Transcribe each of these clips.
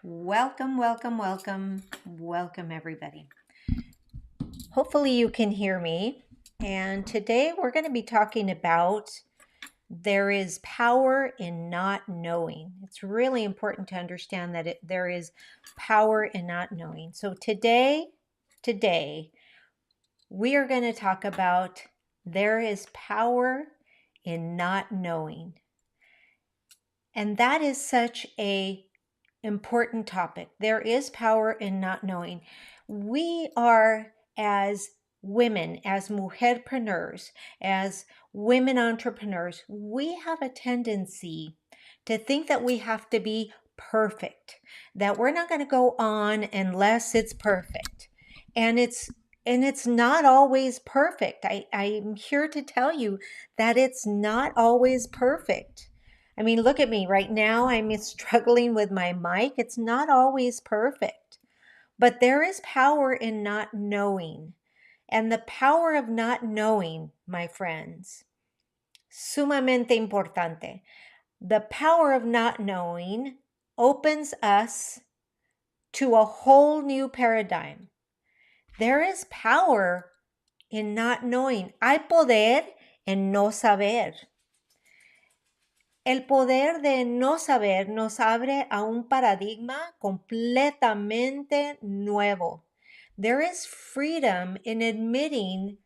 Welcome, welcome, welcome, welcome, everybody. Hopefully, you can hear me. And today we're going to be talking about there is power in not knowing. It's really important to understand that there is power in not knowing. So, today, we are going to talk about there is power in not knowing. And that is such a important topic. There is power in not knowing. We are, as women, as mujerpreneurs, as women entrepreneurs, we have a tendency to think that we have to be perfect, that we're not going to go on unless it's perfect. And it's not always perfect. I'm here to tell you that it's not always perfect. I mean, look at me right now. I'm struggling with my mic. It's not always perfect, but there is power in not knowing. And the power of not knowing, my friends, sumamente importante. The power of not knowing opens us to a whole new paradigm. There is power in not knowing. Hay poder en no saber. El poder de no saber nos abre a un paradigma completamente nuevo. There is freedom in admitting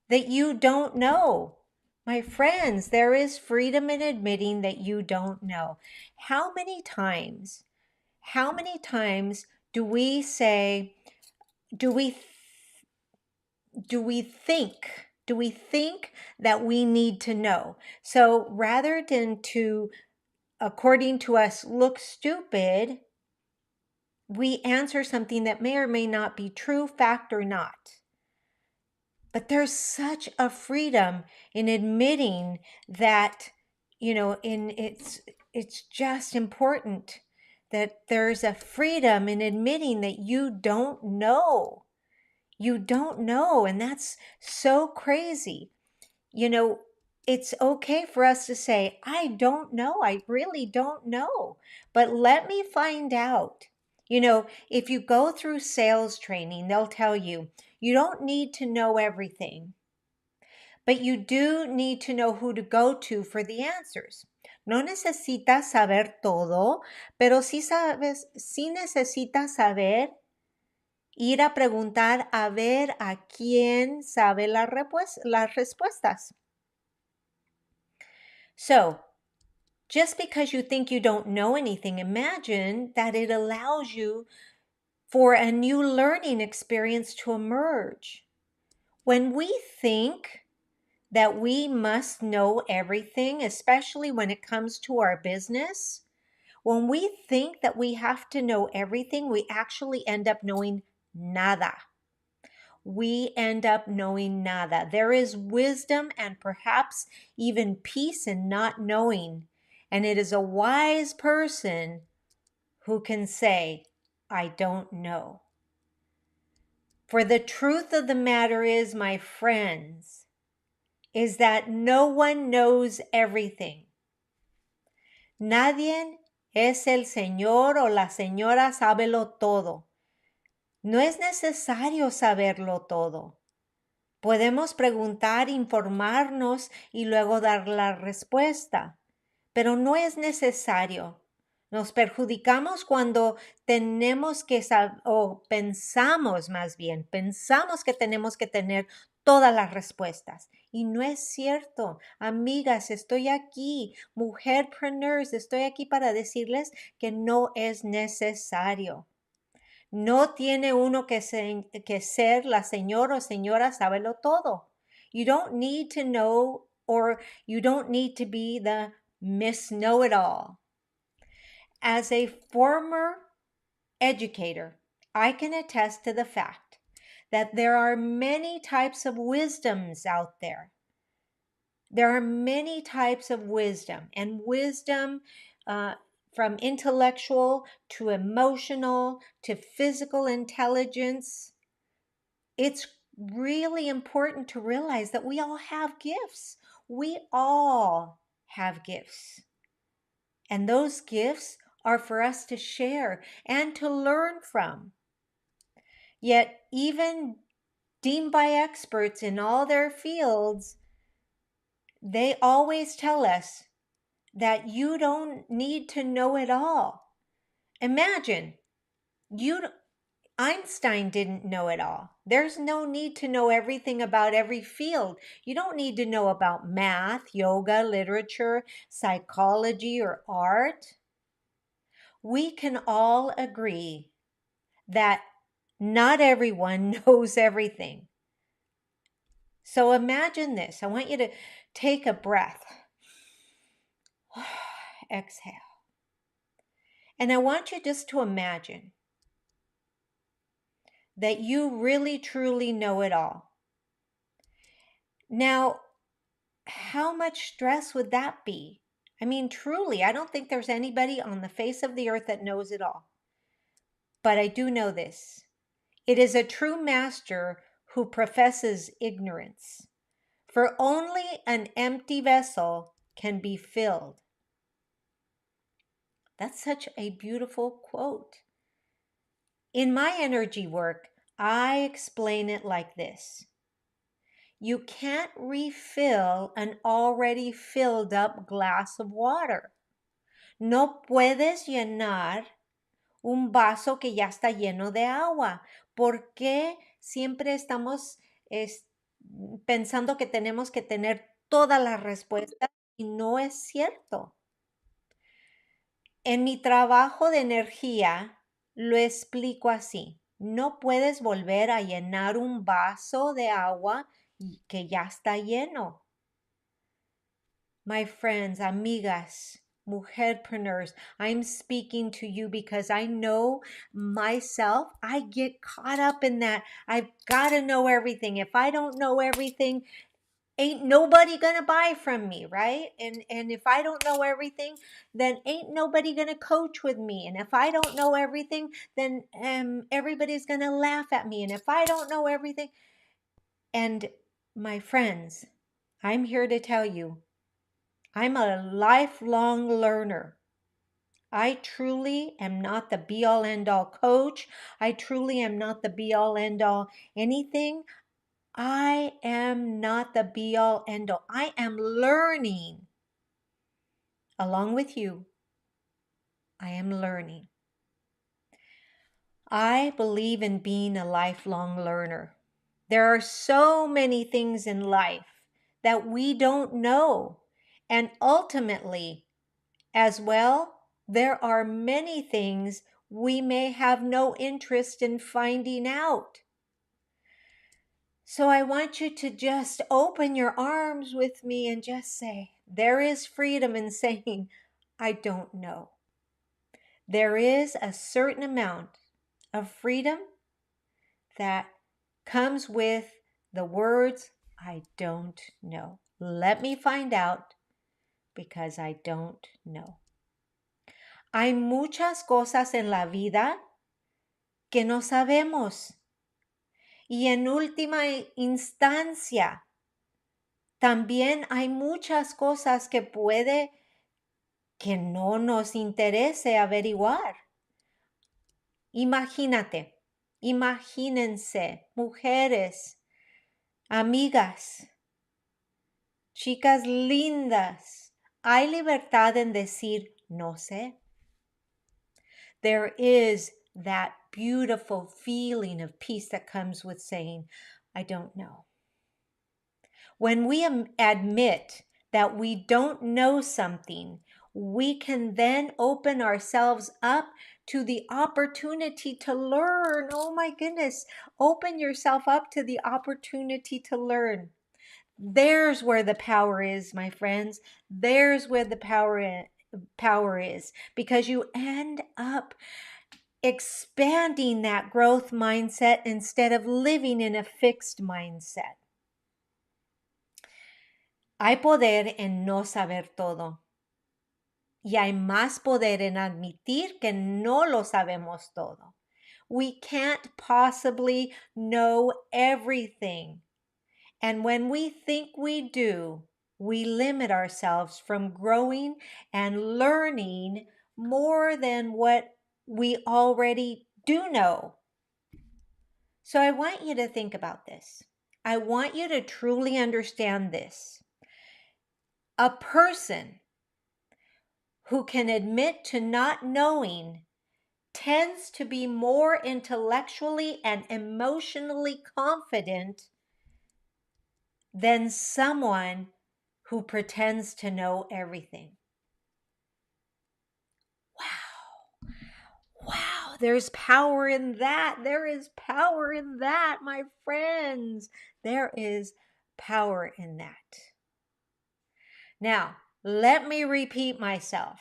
that you don't know. My friends, there is freedom in admitting that you don't know. How many times do we say, do we think that we need to know? So rather than to, according to us, look stupid, we answer something that may or may not be true, fact or not. But there's such a freedom in admitting that, it's just important that there's a freedom in admitting that you don't know. You don't know, and that's so crazy. It's okay for us to say, I don't know. I really don't know. But let me find out. If you go through sales training, they'll tell you, you don't need to know everything, but you do need to know who to go to for the answers. No necesitas saber todo, pero sí necesitas saber ir a preguntar a ver a quién sabe las respuestas. So, just because you think you don't know anything, imagine that it allows you for a new learning experience to emerge. When we think that we must know everything, especially when it comes to our business, when we think that we have to know everything, we actually end up knowing nada. We end up knowing nada. There is wisdom and perhaps even peace in not knowing. And it is a wise person who can say, I don't know. For the truth of the matter is, my friends, is that no one knows everything. Nadie es el señor o la señora sábelo todo. No es necesario saberlo todo. Podemos preguntar, informarnos y luego dar la respuesta, pero no es necesario. Nos perjudicamos cuando tenemos que saber, o pensamos que tenemos que tener todas las respuestas. Y no es cierto. Amigas, estoy aquí, mujerpreneurs, estoy aquí para decirles que no es necesario. No tiene uno que ser la señora o señora sábelo todo. You don't need to know, or you don't need to be the Miss Know-It-All. As a former educator, I can attest to the fact that there are many types of wisdoms out there. There are many types of wisdom, and wisdom from intellectual to emotional to physical intelligence. It's really important to realize that we all have gifts. We all have gifts. And those gifts are for us to share and to learn from. Yet, even deemed by experts in all their fields, they always tell us that you don't need to know it all. Imagine, Einstein didn't know it all. There's no need to know everything about every field. You don't need to know about math, yoga, literature, psychology, or art. We can all agree that not everyone knows everything. So imagine this. I want you to take a breath. Exhale. And I want you just to imagine that you really, truly know it all. Now, how much stress would that be? I mean, truly, I don't think there's anybody on the face of the earth that knows it all. But I do know this. It is a true master who professes ignorance. For only an empty vessel can be filled. That's such a beautiful quote. In my energy work, I explain it like this. You can't refill an already filled up glass of water. No puedes llenar un vaso que ya está lleno de agua. ¿Por qué siempre estamos pensando que tenemos que tener todas las respuestas y no es cierto? En mi trabajo de energía lo explico así. No puedes volver a llenar un vaso de agua que ya está lleno. My friends, amigas, mujerpreneurs, I'm speaking to you because I know myself, I get caught up in that. I've got to know everything. If I don't know everything, ain't nobody gonna buy from me, right? And if I don't know everything, then ain't nobody gonna coach with me. And if I don't know everything, then everybody's gonna laugh at me. And if I don't know everything, and my friends, I'm here to tell you, I'm a lifelong learner. I truly am not the be-all end-all coach. I truly am not the be-all end-all anything. I am not the be-all end-all. I am learning. Along with you, I am learning. I believe in being a lifelong learner. There are so many things in life that we don't know. And ultimately, as well, there are many things we may have no interest in finding out. So I want you to just open your arms with me and just say, there is freedom in saying, I don't know. There is a certain amount of freedom that comes with the words, I don't know. Let me find out because I don't know. Hay muchas cosas en la vida que no sabemos. Y en última instancia, también hay muchas cosas que puede que no nos interese averiguar. Imagínate, imagínense, mujeres, amigas, chicas lindas, hay libertad en decir no sé. There is that beautiful feeling of peace that comes with saying, I don't know. When we admit that we don't know something, we can then open ourselves up to the opportunity to learn. Oh my goodness, open yourself up to the opportunity to learn. There's where the power is, my friends. There's where the power is, because you end up expanding that growth mindset instead of living in a fixed mindset. Hay poder en no saber todo. Y hay más poder en admitir que no lo sabemos todo. We can't possibly know everything. And when we think we do, we limit ourselves from growing and learning more than what we already do know. So I want you to think about this. I want you to truly understand this. A person who can admit to not knowing tends to be more intellectually and emotionally confident than someone who pretends to know everything. Wow. Wow, there's power in that. There is power in that, my friends. There is power in that. Now, let me repeat myself,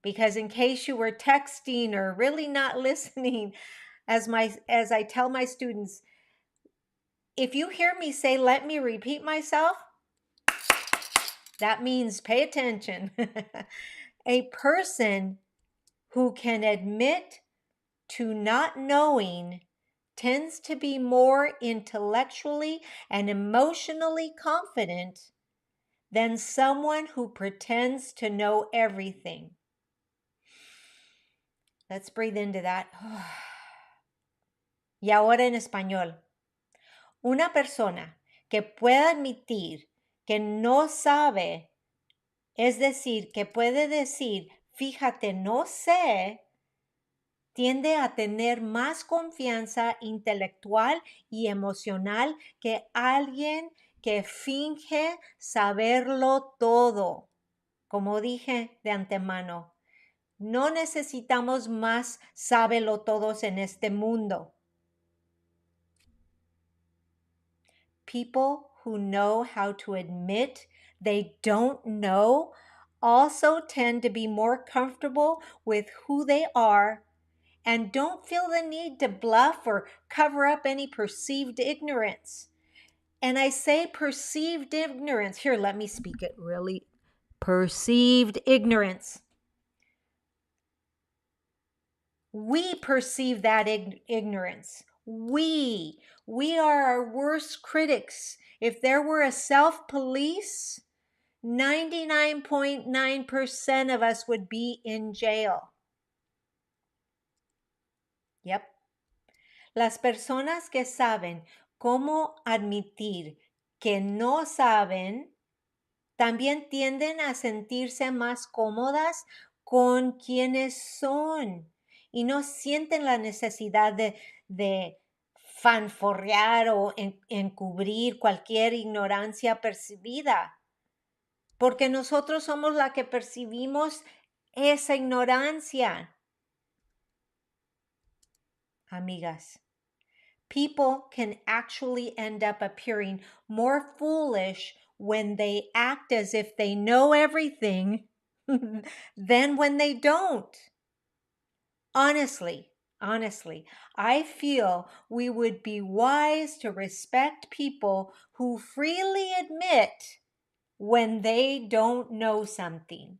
because in case you were texting or really not listening, as I tell my students, if you hear me say, let me repeat myself, that means pay attention. A person who can admit to not knowing tends to be more intellectually and emotionally confident than someone who pretends to know everything. Let's breathe into that. Y ahora en español. Una persona que pueda admitir que no sabe, es decir, que puede decir, fíjate, no sé, tiende a tener más confianza intelectual y emocional que alguien que finge saberlo todo. Como dije de antemano, no necesitamos más sábelo-todos en este mundo. People who know how to admit they don't know also tend to be more comfortable with who they are and don't feel the need to bluff or cover up any perceived ignorance. And I say perceived ignorance. Here, let me speak it really. Perceived ignorance. We perceive that ignorance. We are our worst critics. If there were a self-police, 99.9% of us would be in jail. Yep. Las personas que saben cómo admitir que no saben, también tienden a sentirse más cómodas con quienes son y no sienten la necesidad de fanforrear o encubrir cualquier ignorancia percibida, porque nosotros somos la que percibimos esa ignorancia. Amigas, people can actually end up appearing more foolish when they act as if they know everything than when they don't. Honestly, I feel we would be wise to respect people who freely admit when they don't know something,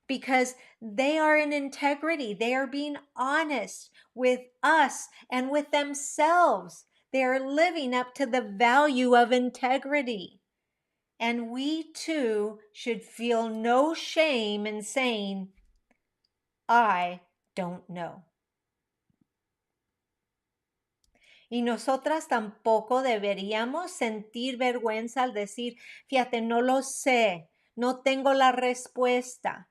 because they are in integrity. They are being honest with us and with themselves. They are living up to the value of integrity. And we too should feel no shame in saying, I don't know. Y nosotras tampoco deberíamos sentir vergüenza al decir, fíjate, no lo sé, no tengo la respuesta.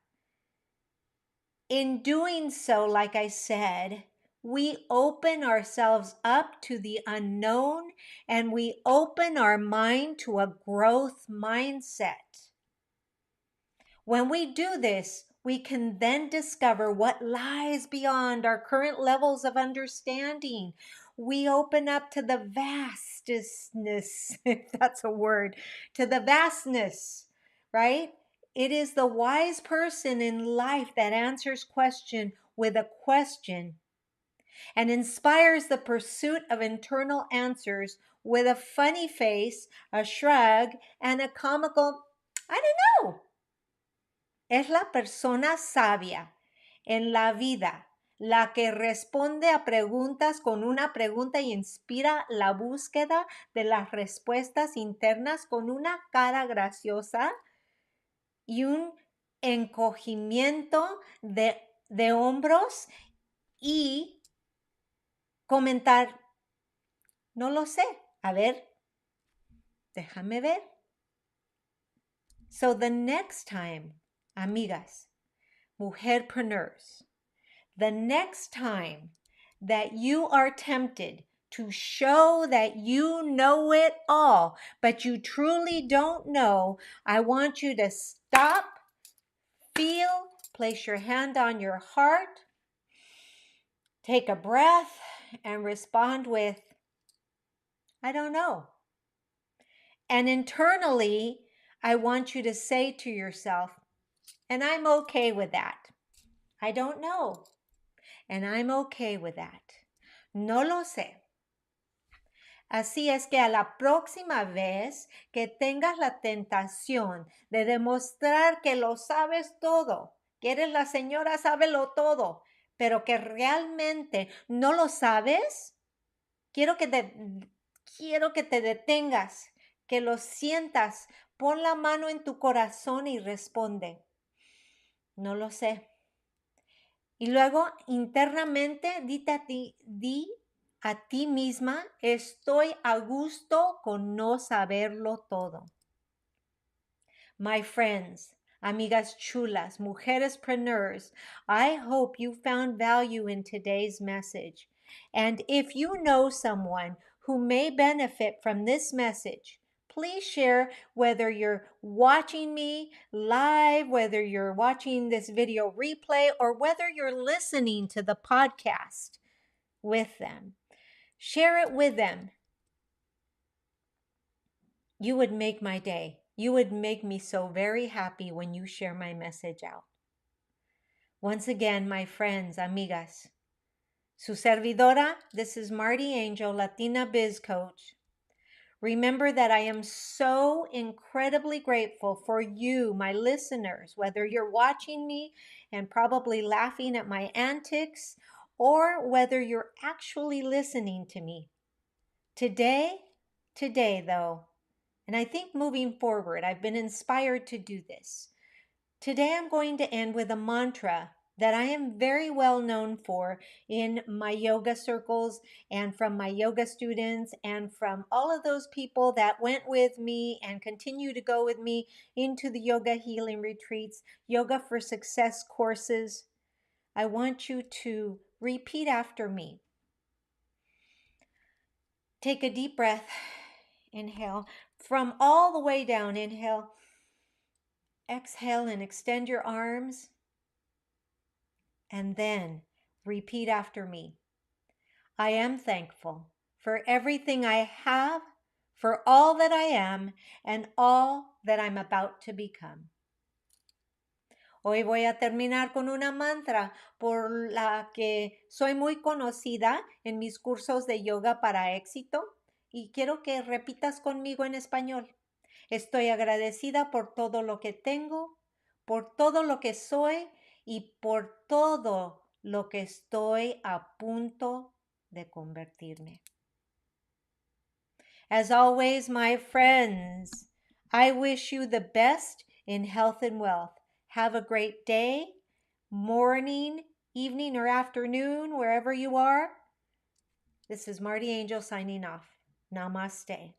In doing so, like I said, we open ourselves up to the unknown and we open our mind to a growth mindset. When we do this, we can then discover what lies beyond our current levels of understanding. We open up to the vastness, if that's a word, to the vastness, right? It is the wise person in life that answers question with a question and inspires the pursuit of internal answers with a funny face, a shrug, and a comical, I don't know. Es la persona sabia en la vida, la que responde a preguntas con una pregunta y inspira la búsqueda de las respuestas internas con una cara graciosa y un encogimiento de hombros y comentar, no lo sé, a ver, déjame ver. So the next time, amigas, mujerpreneurs, the next time that you are tempted to show that you know it all, but you truly don't know, I want you to stop, feel, place your hand on your heart, take a breath, and respond with, I don't know. And internally, I want you to say to yourself, and I'm okay with that. I don't know. And I'm okay with that. No lo sé. Así es que a la próxima vez que tengas la tentación de demostrar que lo sabes todo, que eres la señora sábelo todo, pero que realmente no lo sabes, quiero que te detengas, que lo sientas, pon la mano en tu corazón y responde, no lo sé. Y luego internamente di a ti misma, estoy a gusto con no saberlo todo. My friends, amigas chulas, mujerespreneurs, I hope you found value in today's message. And if you know someone who may benefit from this message, please share whether you're watching me live, whether you're watching this video replay, or whether you're listening to the podcast with them. Share it with them. You would make my day. You would make me so very happy when you share my message out. Once again, my friends, amigas, su servidora, this is Marty Angel, Latina Biz Coach. Remember that I am so incredibly grateful for you, my listeners, whether you're watching me and probably laughing at my antics, or whether you're actually listening to me. Today though, and I think moving forward, I've been inspired to do this. Today I'm going to end with a mantra that I am very well known for in my yoga circles and from my yoga students and from all of those people that went with me and continue to go with me into the yoga healing retreats, yoga for success courses. I want you to repeat after me. Take a deep breath. Inhale from all the way down. Inhale. Exhale and extend your arms. And then repeat after me. I am thankful for everything I have, for all that I am, and all that I'm about to become. Hoy voy a terminar con una mantra por la que soy muy conocida en mis cursos de yoga para éxito y quiero que repitas conmigo en español. Estoy agradecida por todo lo que tengo, por todo lo que soy y por todo lo que estoy a punto de convertirme. As always, my friends, I wish you the best in health and wealth. Have a great day, morning, evening, or afternoon, wherever you are. This is Marty Angel signing off. Namaste.